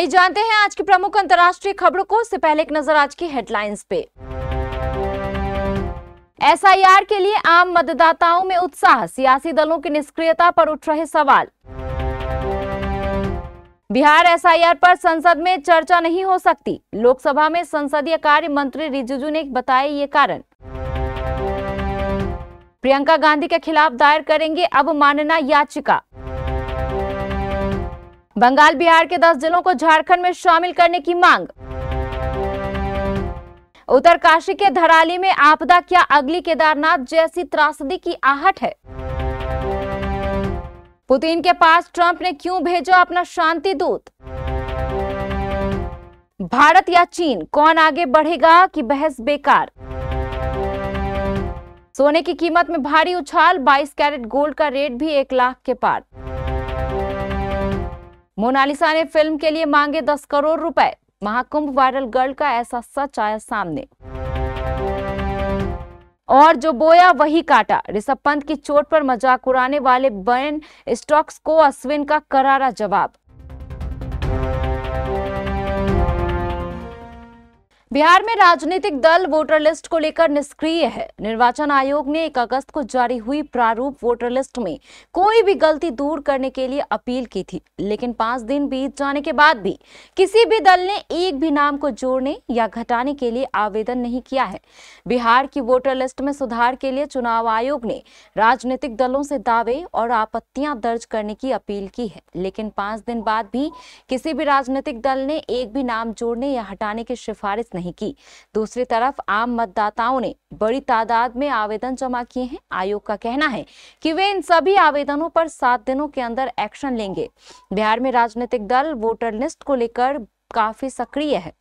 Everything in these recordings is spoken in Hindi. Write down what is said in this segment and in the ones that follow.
आइए जानते हैं आज की प्रमुख अंतर्राष्ट्रीय खबरों को। इससे पहले एक नजर आज की हेडलाइंस पे। एसआईआर के लिए आम मतदाताओं में उत्साह, सियासी दलों की निष्क्रियता पर उठ रहे सवाल। बिहार एसआईआर पर संसद में चर्चा नहीं हो सकती, लोकसभा में संसदीय कार्य मंत्री रिजिजू ने बताए ये कारण। प्रियंका गांधी के खिलाफ दायर करेंगे अवमानना याचिका। बंगाल बिहार के 10 जिलों को झारखंड में शामिल करने की मांग। उत्तरकाशी के धराली में आपदा, क्या अगली केदारनाथ जैसी त्रासदी की आहट है? पुतिन के पास ट्रंप ने क्यों भेजा अपना शांति दूत? भारत या चीन, कौन आगे बढ़ेगा कि बहस बेकार? सोने की कीमत में भारी उछाल, 22 कैरेट गोल्ड का रेट भी 1 लाख के पार। मोनालिसा ने फिल्म के लिए मांगे 10 करोड़ रुपए। महाकुंभ वायरल गर्ल का ऐसा सच आया सामने। और जो बोया वही काटा, ऋषभ पंत की चोट पर मजाक उड़ाने वाले बेन स्टोक्स को अश्विन का करारा जवाब। बिहार में राजनीतिक दल वोटर लिस्ट को लेकर निष्क्रिय है। निर्वाचन आयोग ने 1 अगस्त को जारी हुई प्रारूप वोटर लिस्ट में कोई भी गलती दूर करने के लिए अपील की थी, लेकिन 5 दिन बीत जाने के बाद भी किसी भी दल ने एक भी नाम को जोड़ने या घटाने के लिए आवेदन नहीं किया है। बिहार की वोटर लिस्ट में सुधार के लिए चुनाव आयोग ने राजनीतिक दलों से दावे और आपत्तियां दर्ज करने की अपील की है, लेकिन 5 दिन बाद भी किसी भी राजनीतिक दल ने एक भी नाम जोड़ने या हटाने की सिफारिश नहीं की। दूसरी तरफ आम मतदाताओं ने बड़ी तादाद में आवेदन जमा किए हैं। आयोग का कहना है कि वे इन सभी आवेदनों पर 7 दिनों के अंदर एक्शन लेंगे। बिहार में राजनीतिक दल वोटर लिस्ट को लेकर काफी सक्रिय है।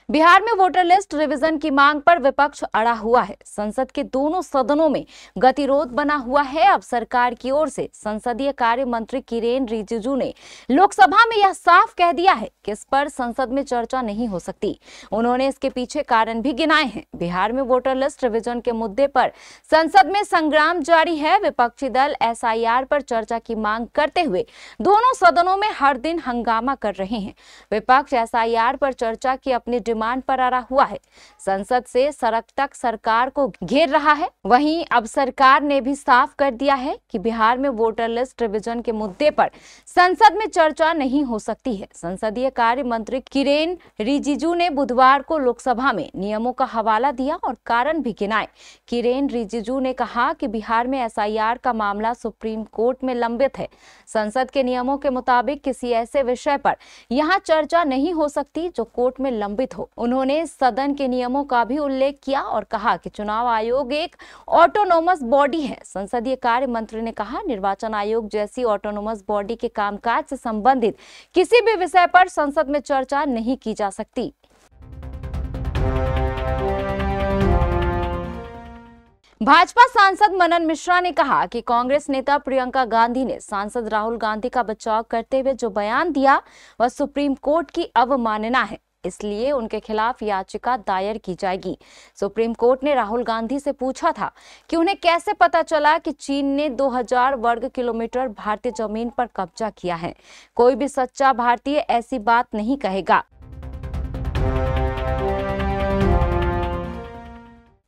बिहार में वोटर लिस्ट रिवीजन की मांग पर विपक्ष अड़ा हुआ है। संसद के दोनों सदनों में गतिरोध बना हुआ है। अब सरकार की ओर से संसदीय कार्य मंत्री किरेन रिजिजू ने लोकसभा में यह साफ कह दिया है कि इस पर संसद में चर्चा नहीं हो सकती। उन्होंने इसके पीछे कारण भी गिनाए हैं। बिहार में वोटर लिस्ट रिवीजन के मुद्दे पर संसद में संग्राम जारी है। विपक्षी दल एसआईआर पर चर्चा की मांग करते हुए दोनों सदनों में हर दिन हंगामा कर रहे हैं। विपक्ष एसआईआर पर चर्चा की अपनी डिमांड पर अड़ा हुआ है। संसद से सड़क तक सरकार को घेर रहा है। वहीं अब सरकार ने भी साफ कर दिया है कि बिहार में वोटर लिस्ट रिवीजन के मुद्दे पर संसद में चर्चा नहीं हो सकती है। संसदीय कार्य मंत्री किरेन रिजिजू ने बुधवार को लोकसभा में नियमों का हवाला दिया और कारण भी गिनाए। किरेन रिजिजू ने कहा कि बिहार में एसआईआर का मामला सुप्रीम कोर्ट में लंबित है। संसद के नियमों के मुताबिक किसी ऐसे विषय पर यहाँ चर्चा नहीं हो सकती जो कोर्ट में लंबित हो। उन्होंने सदन के नियमों का भी उल्लेख किया और कहा कि चुनाव आयोग एक ऑटोनोमस बॉडी है। संसदीय कार्य मंत्री ने कहा, निर्वाचन आयोग जैसी ऑटोनोमस बॉडी के कामकाज से संबंधित किसी भी विषय पर संसद में चर्चा नहीं की जा सकती। भाजपा सांसद मनन मिश्रा ने कहा कि कांग्रेस नेता प्रियंका गांधी ने सांसद राहुल गांधी का बचाव करते हुए जो बयान दिया वह सुप्रीम कोर्ट की अवमानना है, इसलिए उनके खिलाफ याचिका दायर की जाएगी। सुप्रीम कोर्ट ने राहुल गांधी से पूछा था कि उन्हें कैसे पता चला कि चीन ने 2000 वर्ग किलोमीटर भारतीय जमीन पर कब्जा किया है। कोई भी सच्चा भारतीय ऐसी बात नहीं कहेगा।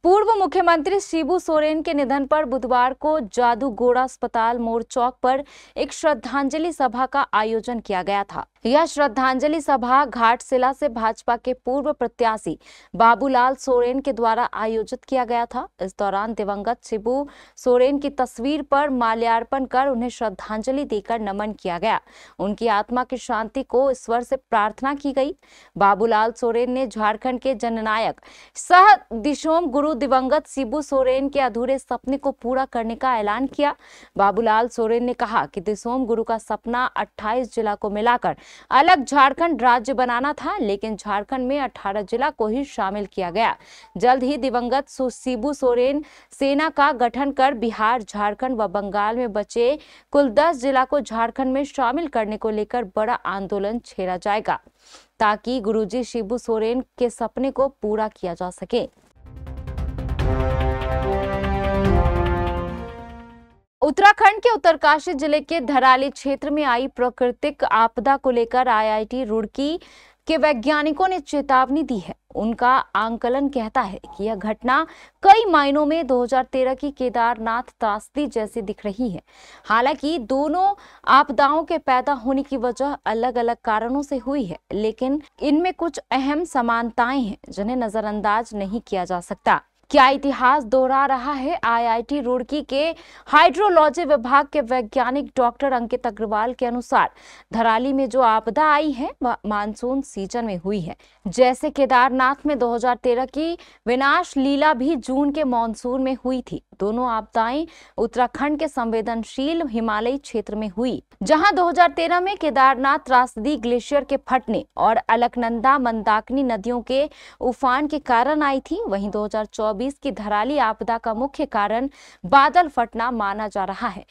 पूर्व मुख्यमंत्री शिबू सोरेन के निधन पर बुधवार को जादूगोड़ा अस्पताल मोड़ चौक पर एक श्रद्धांजलि सभा का आयोजन किया गया था। यह श्रद्धांजलि सभा घाटशिला से भाजपा के पूर्व प्रत्याशी बाबूलाल सोरेन के द्वारा आयोजित किया गया था। इस दौरान दिवंगत शिबू सोरेन की तस्वीर पर माल्यार्पण कर उन्हें श्रद्धांजलि देकर नमन किया गया। उनकी आत्मा की शांति को ईश्वर से प्रार्थना की गई। बाबूलाल सोरेन ने झारखंड के जननायक सह दिशोम गुरु दिवंगत शिबू सोरेन के अधूरे सपने को पूरा करने का ऐलान किया। बाबूलाल सोरेन ने कहा कि दिशोम गुरु का सपना 28 जिला को मिलाकर अलग झारखंड राज्य बनाना था, लेकिन झारखंड में 18 जिला को ही शामिल किया गया। जल्द ही दिवंगत शिबू सोरेन सेना का गठन कर बिहार, झारखंड व बंगाल में बचे कुल 10 जिला को झारखंड में शामिल करने को लेकर बड़ा आंदोलन छेड़ा जाएगा, ताकि गुरुजी शिबू सोरेन के सपने को पूरा किया जा सके। उत्तराखंड के उत्तरकाशी जिले के धराली क्षेत्र में आई प्राकृतिक आपदा को लेकर आईआईटी रुड़की के वैज्ञानिकों ने चेतावनी दी है। उनका आंकलन कहता है कि यह घटना कई मायनों में 2013 की केदारनाथ त्रासदी जैसी दिख रही है। हालांकि दोनों आपदाओं के पैदा होने की वजह अलग-अलग कारणों से हुई है, लेकिन इनमें कुछ अहम समानताएं हैं जिन्हें नजरअंदाज नहीं किया जा सकता। क्या इतिहास दोहरा रहा है? आईआईटी रुड़की के हाइड्रोलॉजी विभाग के वैज्ञानिक डॉक्टर अंकित अग्रवाल के अनुसार धराली में जो आपदा आई है वह मानसून सीजन में हुई है। जैसे केदारनाथ में 2013 की विनाश लीला भी जून के मानसून में हुई थी। दोनों आपदाएं उत्तराखंड के संवेदनशील हिमालयी क्षेत्र में हुई, जहां 2013 में केदारनाथ त्रासदी ग्लेशियर के फटने और अलकनंदा मंदाकिनी नदियों के उफान के कारण आई थी। वहीं 2024 की धराली आपदा का मुख्य कारण बादल फटना माना जा रहा है।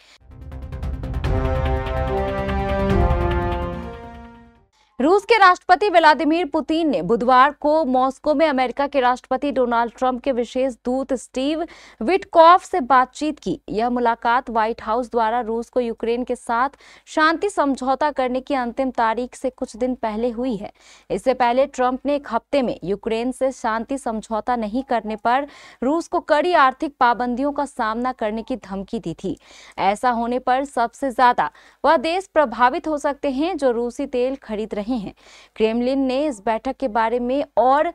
रूस के राष्ट्रपति व्लादिमीर पुतिन ने बुधवार को मॉस्को में अमेरिका के राष्ट्रपति डोनाल्ड ट्रंप के विशेष दूत स्टीव विटकॉफ से बातचीत की। यह मुलाकात व्हाइट हाउस द्वारा रूस को यूक्रेन के साथ शांति समझौता करने की अंतिम तारीख से कुछ दिन पहले हुई है। इससे पहले ट्रंप ने एक हफ्ते में यूक्रेन से शांति समझौता नहीं करने पर रूस को कड़ी आर्थिक पाबंदियों का सामना करने की धमकी दी थी। ऐसा होने पर सबसे ज्यादा वह देश प्रभावित हो सकते हैं जो रूसी तेल खरीद रहे हैं। क्रेमलिन ने इस बैठक के बारे में और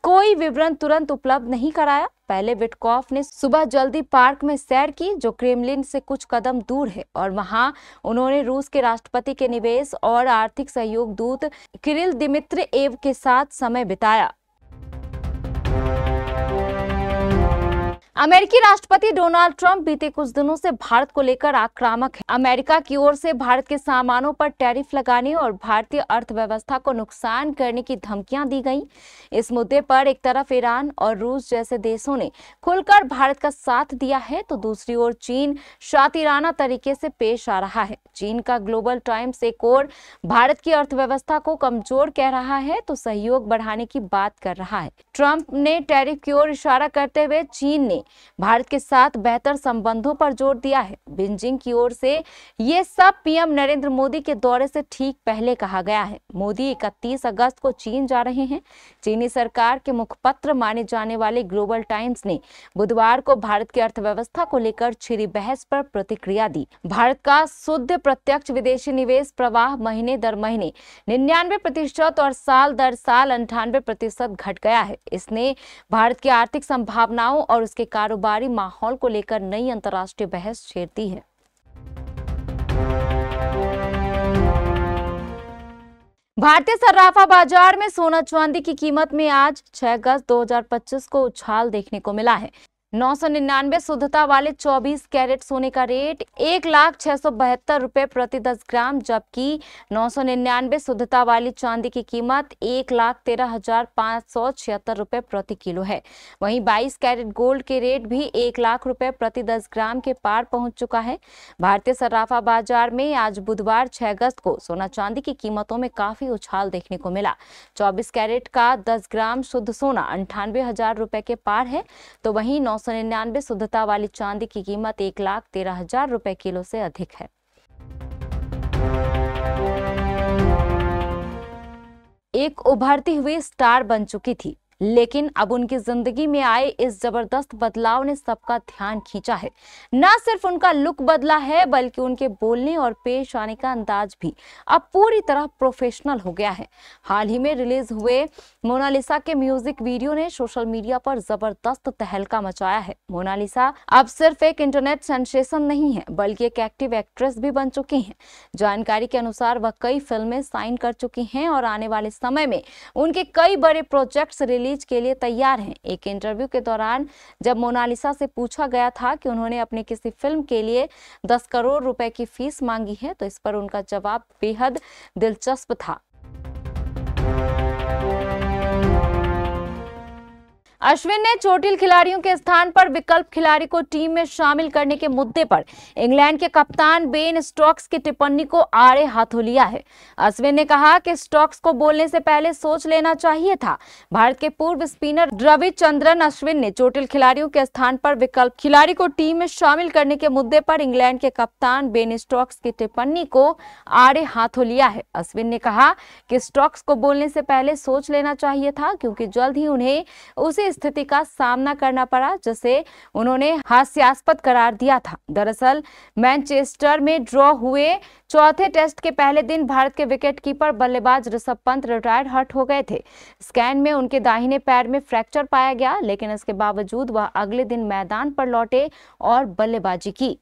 कोई विवरण तुरंत उपलब्ध नहीं कराया। पहले विटकॉफ ने सुबह जल्दी पार्क में सैर की, जो क्रेमलिन से कुछ कदम दूर है, और वहां उन्होंने रूस के राष्ट्रपति के निवेश और आर्थिक सहयोग दूत किरिल दिमित्रिएव के साथ समय बिताया। अमेरिकी राष्ट्रपति डोनाल्ड ट्रंप बीते कुछ दिनों से भारत को लेकर आक्रामक है। अमेरिका की ओर से भारत के सामानों पर टैरिफ लगाने और भारतीय अर्थव्यवस्था को नुकसान करने की धमकियां दी गई। इस मुद्दे पर एक तरफ ईरान और रूस जैसे देशों ने खुलकर भारत का साथ दिया है, तो दूसरी ओर चीन शातिराना तरीके से पेश आ रहा है। चीन का ग्लोबल टाइम्स एक ओर भारत की अर्थव्यवस्था को कमजोर कह रहा है, तो सहयोग बढ़ाने की बात कर रहा है। ट्रंप ने टैरिफ की ओर इशारा करते हुए चीन ने भारत के साथ बेहतर संबंधों पर जोर दिया है। बीजिंग की ओर से ये सब पीएम नरेंद्र मोदी के दौरे से ठीक पहले कहा गया है। मोदी 31 अगस्त को चीन जा रहे हैं। चीनी सरकार के मुखपत्र माने जाने वाले ग्लोबल टाइम्स ने बुधवार को भारत की अर्थव्यवस्था को लेकर छिड़ी बहस पर प्रतिक्रिया दी। भारत का शुद्ध प्रत्यक्ष विदेशी निवेश प्रवाह महीने दर महीने 99% और साल दर साल 98% घट गया है। इसने भारत की आर्थिक संभावनाओं और उसके कारोबारी माहौल को लेकर नई अंतर्राष्ट्रीय बहस छेड़ती है। भारतीय सर्राफा बाजार में सोना चांदी की कीमत में आज 6 अगस्त 2025 को उछाल देखने को मिला है। 999 शुद्धता वाले 24 कैरेट सोने का रेट 1,06,72 रुपए प्रति 10 ग्राम, जबकि 999 शुद्धता वाली चांदी की कीमत 1,13,576 रुपए प्रति किलो है। वहीं 22 कैरेट गोल्ड के रेट भी 1 लाख रुपए प्रति 10 ग्राम के पार पहुंच चुका है। भारतीय सर्राफा बाजार में आज बुधवार 6 अगस्त को सोना चांदी की कीमतों में काफी उछाल देखने को मिला। 24 कैरेट का 10 ग्राम शुद्ध सोना 98,000 रुपए के पार है, तो वहीं 999 शुद्धता वाली चांदी की कीमत 1,13,000 रुपए किलो से अधिक है। एक उभरती हुई स्टार बन चुकी थी, लेकिन अब उनकी जिंदगी में आए इस जबरदस्त बदलाव ने सबका ध्यान खींचा है। न सिर्फ उनका लुक बदला है, बल्कि उनके बोलने और पेश आने का अंदाज भी अब पूरी तरह प्रोफेशनल हो गया है। हाल ही में रिलीज हुए मोनालिसा के म्यूजिक वीडियो ने सोशल मीडिया पर जबरदस्त तहलका मचाया है। मोनालिसा अब सिर्फ एक इंटरनेट सेंसेशन नहीं है, बल्कि एक एक्टिव एक्ट्रेस भी बन चुकी हैं। जानकारी के अनुसार वह कई फिल्में साइन कर चुकी हैं और आने वाले समय में उनके कई बड़े प्रोजेक्ट्स रिलीज के लिए तैयार हैं। एक इंटरव्यू के दौरान जब मोनालिसा से पूछा गया था कि उन्होंने अपनी किसी फिल्म के लिए 10 करोड़ रुपए की फीस मांगी है, तो इस पर उनका जवाब बेहद दिलचस्प था। अश्विन ने चोटिल खिलाड़ियों के स्थान पर विकल्प खिलाड़ी को टीम में शामिल करने के मुद्दे पर इंग्लैंड के कप्तान बेन स्टोक्स की टिप्पणी को आड़े हाथों लिया है। अश्विन ने कहा कि स्टोक्स को बोलने से पहले सोच लेना चाहिए था। भारत के पूर्व स्पिनर रविचंद्रन अश्विन ने चोटिल खिलाड़ियों के स्थान पर विकल्प खिलाड़ी को टीम में शामिल करने के मुद्दे पर इंग्लैंड के कप्तान बेन स्टोक्स की टिप्पणी को आड़े हाथों लिया है। अश्विन ने कहा कि स्टोक्स को बोलने से पहले सोच लेना चाहिए था, क्योंकि जल्द ही उन्हें उसी स्थिति का सामना करना पड़ा जिसे उन्होंने हास्यास्पद करार दिया था। दरअसल मैनचेस्टर में ड्रॉ हुए चौथे टेस्ट के पहले दिन भारत के विकेटकीपर बल्लेबाज ऋषभ पंत रिटायर्ड हर्ट हो गए थे। स्कैन में उनके दाहिने पैर में फ्रैक्चर पाया गया, लेकिन इसके बावजूद वह अगले दिन मैदान पर लौटे और बल्लेबाजी की।